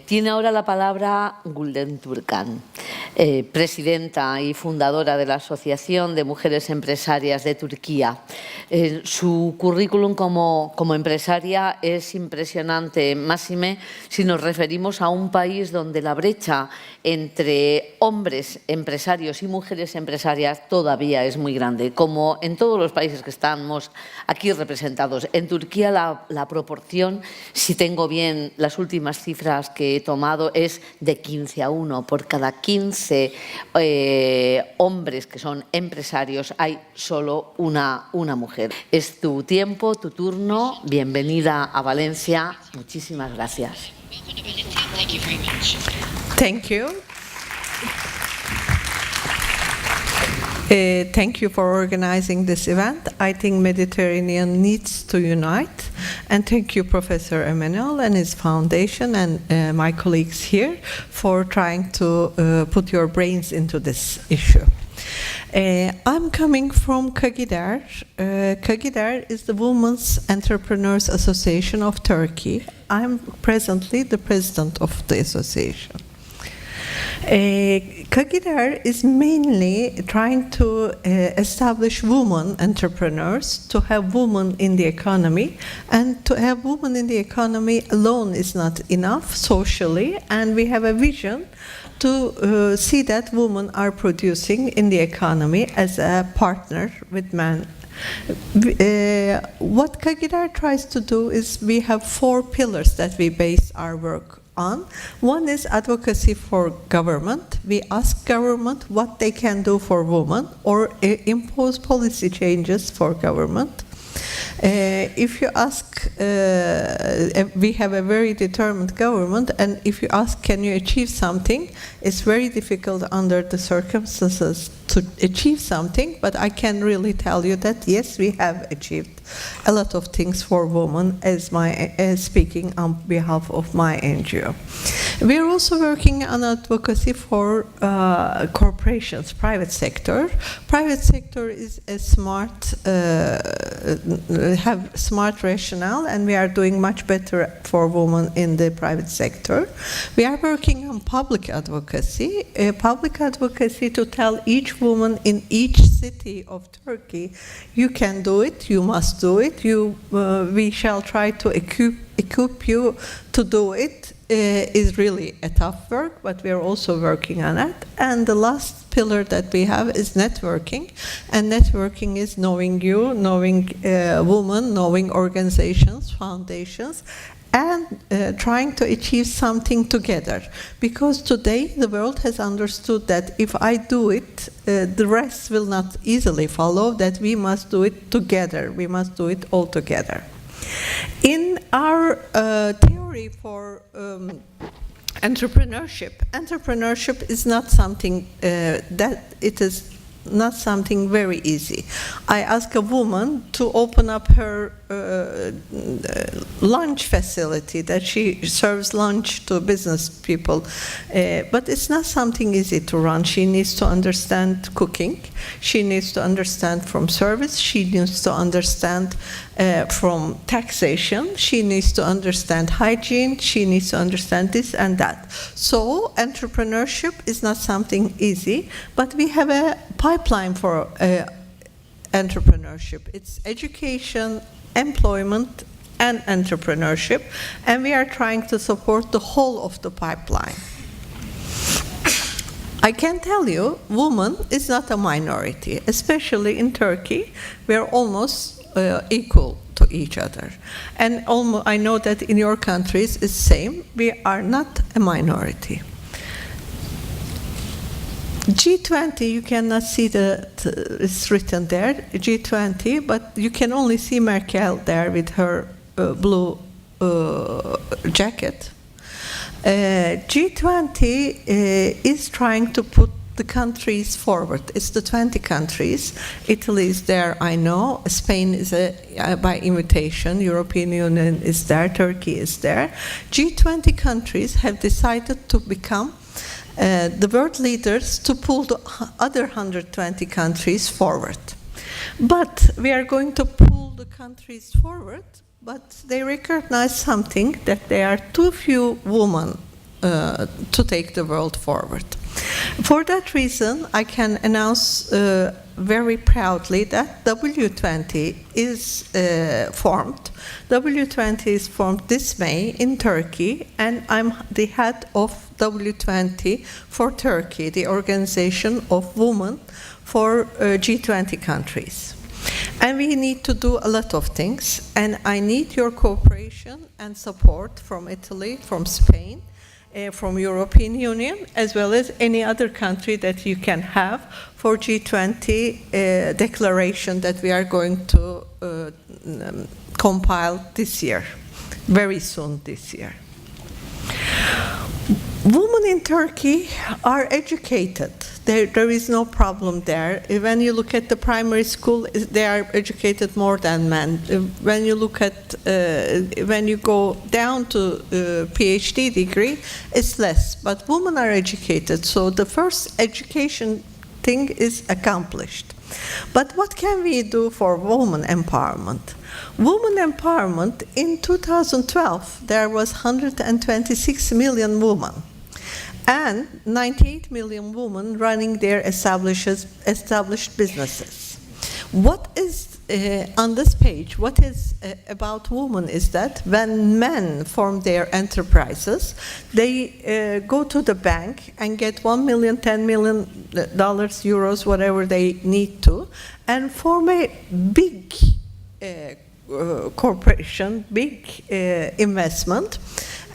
Tiene ahora la palabra Gülden Türkan, presidenta y fundadora de la Asociación de Mujeres Empresarias de Turquía. Su currículum como empresaria es impresionante, máxime si nos referimos a un país donde la brecha entre hombres empresarios y mujeres empresarias todavía es muy grande, como en todos los países que estamos aquí representados. En Turquía la proporción, si tengo bien las últimas cifras que he tomado, es de 15-1. Por cada 15 hombres que son empresarios hay solo una mujer. Es tu tiempo, tu turno. Bienvenida a Valencia. Muchísimas gracias. Thank you. Thank you for organizing this event. I think Mediterranean needs to unite. And thank you, Professor Emanuel and his foundation and my colleagues here for trying to put your brains into this issue. I'm coming from KAGIDER. KAGIDER is the Women's Entrepreneurs Association of Turkey. I'm presently the president of the association. KAGIDER is mainly trying to establish women entrepreneurs, to have women in the economy, and to have women in the economy alone is not enough socially, and we have a vision to see that women are producing in the economy as a partner with men. What KAGIDER tries to do is we have 4 pillars that we base our work on. One is advocacy for government. We ask government what they can do for women or impose policy changes for government. If you ask, we have a very determined government, and if you ask, can you achieve something, it's very difficult under the circumstances to achieve something, but I can really tell you that yes, we have achieved a lot of things for women as speaking on behalf of my NGO. We are also working on advocacy for corporations, private sector. Private sector is a smart, have smart rationale, and we are doing much better for women in the private sector. We are working on public advocacy to tell each woman in each city of Turkey, you can do it, you must do it, we shall try to equip you to do it. Is really a tough work, but we are also working on it. And the last pillar that we have is networking, and networking is knowing you, knowing women, knowing organizations, foundations, and trying to achieve something together. Because today the world has understood that if I do it, the rest will not easily follow, that we must do it together, we must do it all together. In our theory for entrepreneurship is not something not something very easy. I ask a woman to open up her lunch facility, that she serves lunch to business people, but it's not something easy to run. She needs to understand cooking, she needs to understand from service, she needs to understand from taxation, she needs to understand hygiene, she needs to understand this and that. So entrepreneurship is not something easy, but we have a pipeline for entrepreneurship. It's education, employment, and entrepreneurship, and we are trying to support the whole of the pipeline. I can tell you, woman is not a minority, especially in Turkey. We are almost equal to each other. And I know that in your countries it's same. We are not a minority. G20, you cannot see it's written there, G20, but you can only see Merkel there with her blue jacket. G20 is trying to put the countries forward. It's the 20 countries. Italy is there, I know. Spain is by invitation. European Union is there. Turkey is there. G20 countries have decided to become the world leaders to pull the other 120 countries forward. But we are going to pull the countries forward, but they recognize something, that there are too few women to take the world forward. For that reason, I can announce very proudly that W20 is formed. W20 is formed this May in Turkey, and I'm the head of W20 for Turkey, the organization of women for G20 countries. And we need to do a lot of things, and I need your cooperation and support from Italy, from Spain, from European Union, as well as any other country that you can have for G20 declaration that we are going to compile this year, very soon this year. Women in Turkey are educated. There is no problem there. When you look at the primary school, they are educated more than men. When you look at, when you go down to PhD degree, it's less. But women are educated, so the first education thing is accomplished. But what can we do for women empowerment? Women empowerment, in 2012, there was 126 million women, and 98 million women running their established businesses. What is on this page, what is about women is that when men form their enterprises, they go to the bank and get $1 million, $10 million, euros, whatever they need to, and form a big corporation, big investment.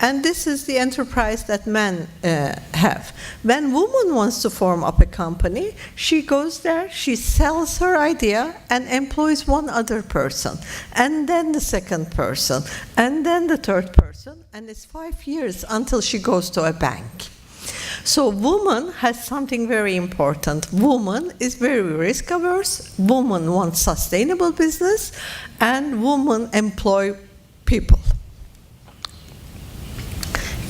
And this is the enterprise that men have. When woman wants to form up a company, she goes there, she sells her idea and employs one other person, and then the second person, and then the third person, and it's 5 years until she goes to a bank. So woman has something very important. Woman is very risk averse, woman wants sustainable business, and women employ people.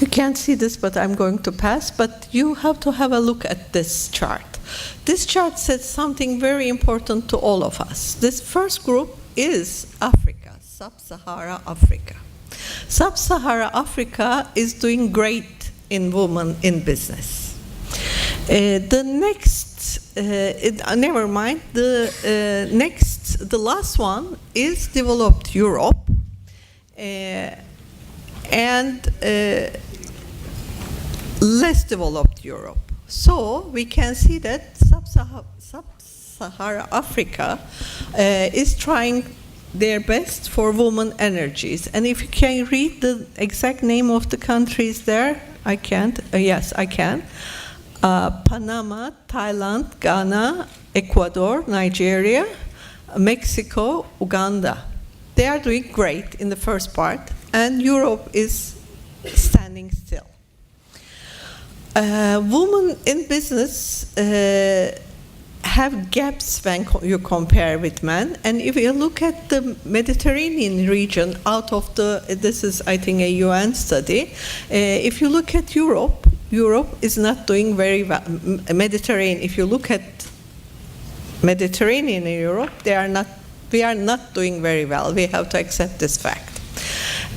You can't see this, but I'm going to pass, but you have to have a look at this chart. This chart says something very important to all of us. This first group is Africa, Sub-Sahara Africa. Sub-Sahara Africa is doing great in women in business. The next, never mind, the last one is developed Europe, and less developed Europe. So we can see that Sub-Sahara Africa is trying their best for women energies. And if you can read the exact name of the countries there, I can't. Yes, I can. Panama, Thailand, Ghana, Ecuador, Nigeria, Mexico, Uganda. They are doing great in the first part, and Europe is standing still. Women in business have gaps when you compare with men, and if you look at the Mediterranean region, out of the, this is I think a UN study, if you look at Europe, Europe is not doing very well. Mediterranean, if you look at Mediterranean in Europe, we are not doing very well. We have to accept this fact.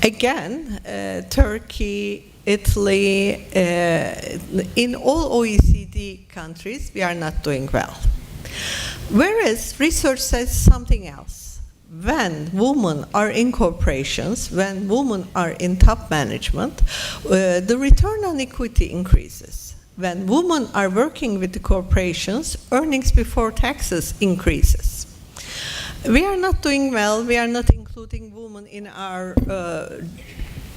Again, Turkey, Italy, in all OECD countries, we are not doing well. Whereas research says something else. When women are in corporations, when women are in top management, the return on equity increases. When women are working with the corporations, earnings before taxes increases. We are not doing well. We are not including women in our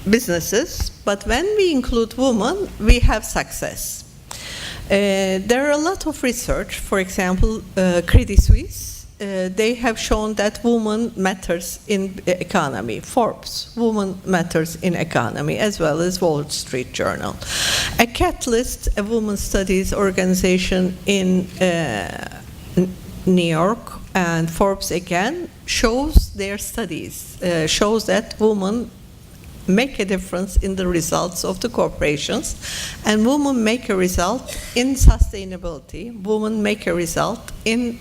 businesses, but when we include women, we have success. There are a lot of research, for example, Credit Suisse, they have shown that women matters in economy. Forbes, women matters in economy, as well as Wall Street Journal. A Catalyst, a women studies organization in New York, and Forbes again, shows their studies, shows that women make a difference in the results of the corporations, and women make a result in sustainability, women make a result in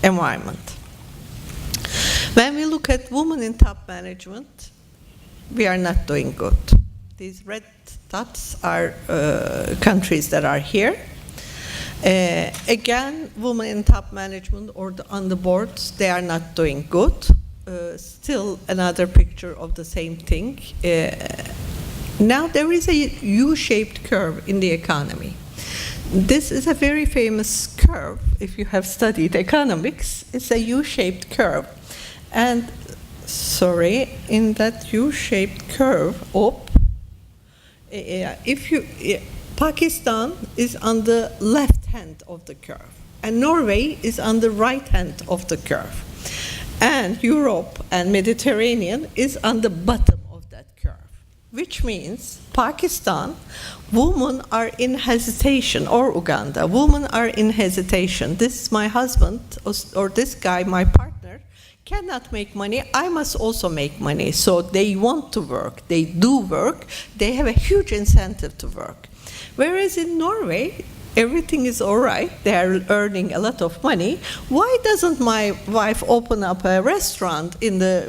environment. When we look at women in top management, we are not doing good. These red dots are countries that are here. Again, women in top management or on the boards, they are not doing good. Still another picture of the same thing. Now there is a U-shaped curve in the economy. This is a very famous curve. If you have studied economics, it's a U-shaped curve. And sorry, in that U-shaped curve, Pakistan is on the left hand of the curve, and Norway is on the right hand of the curve. And Europe and Mediterranean is on the bottom of that curve, which means Pakistan, women are in hesitation, or Uganda, women are in hesitation. This is my husband, or this guy, my partner, cannot make money, I must also make money. So they want to work, they do work, they have a huge incentive to work. Whereas in Norway, everything is all right, they are earning a lot of money. Why doesn't my wife open up a restaurant in the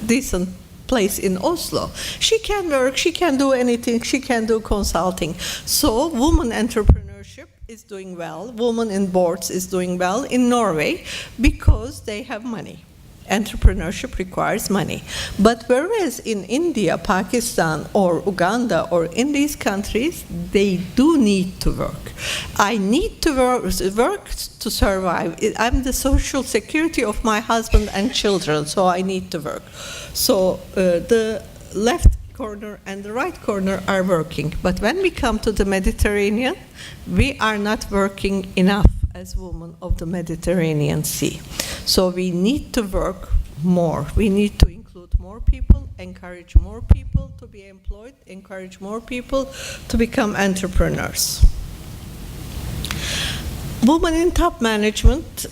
decent place in Oslo? She can work, she can do anything, she can do consulting. So women entrepreneurship is doing well, women in boards is doing well in Norway because they have money. Entrepreneurship requires money. But whereas in India, Pakistan, or Uganda, or in these countries, they do need to work. I need to work to survive. I'm the social security of my husband and children, so I need to work. So the left corner and the right corner are working. But when we come to the Mediterranean, we are not working enough as women of the Mediterranean Sea. So we need to work more. We need to include more people, encourage more people to be employed, encourage more people to become entrepreneurs. Women in top management,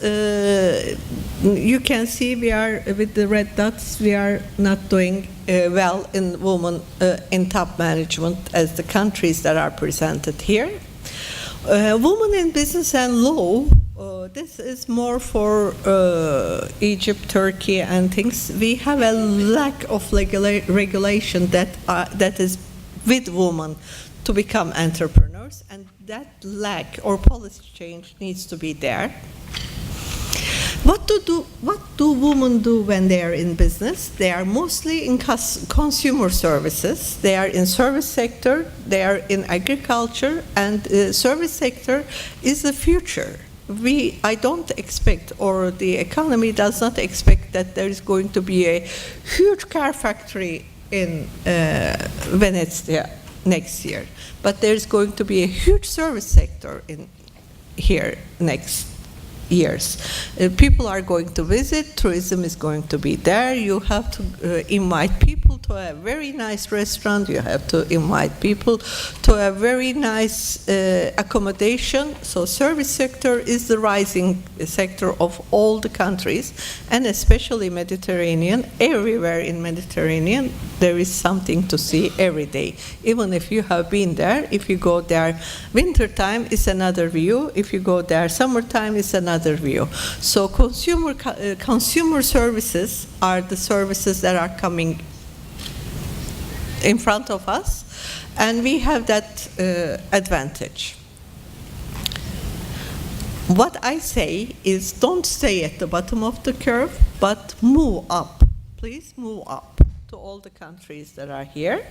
you can see we are, with the red dots, we are not doing well in women in top management as the countries that are presented here. Women in business and law, this is more for Egypt, Turkey, and things. We have a lack of regulation that is with women to become entrepreneurs, and that lack or policy change needs to be there. What do women do when they are in business? They are mostly in consumer services. They are in service sector. They are in agriculture, and service sector is the future. I don't expect, or the economy does not expect, that there is going to be a huge car factory in Valencia next year. But there's going to be a huge service sector in here next years. People are going to visit, tourism is going to be there, you have to invite people to a very nice restaurant, you have to invite people to a very nice accommodation. So service sector is the rising sector of all the countries, and especially Mediterranean. Everywhere in Mediterranean there is something to see every day. Even if you have been there, if you go there winter time is another view, if you go there summertime is another view. So consumer services are the services that are coming in front of us, and we have that advantage. What I say is, don't stay at the bottom of the curve, but move up. Please move up to all the countries that are here.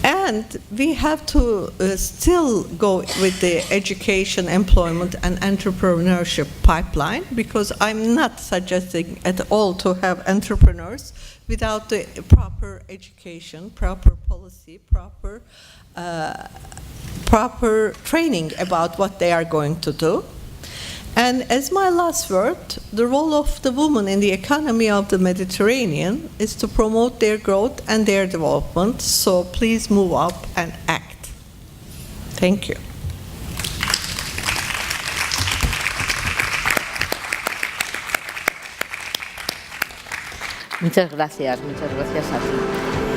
And we have to still go with the education, employment, and entrepreneurship pipeline, because I'm not suggesting at all to have entrepreneurs without the proper education, proper policy, proper training about what they are going to do. And as my last word, the role of the woman in the economy of the Mediterranean is to promote their growth and their development. So please move up and act. Thank you. Muchas gracias a ti.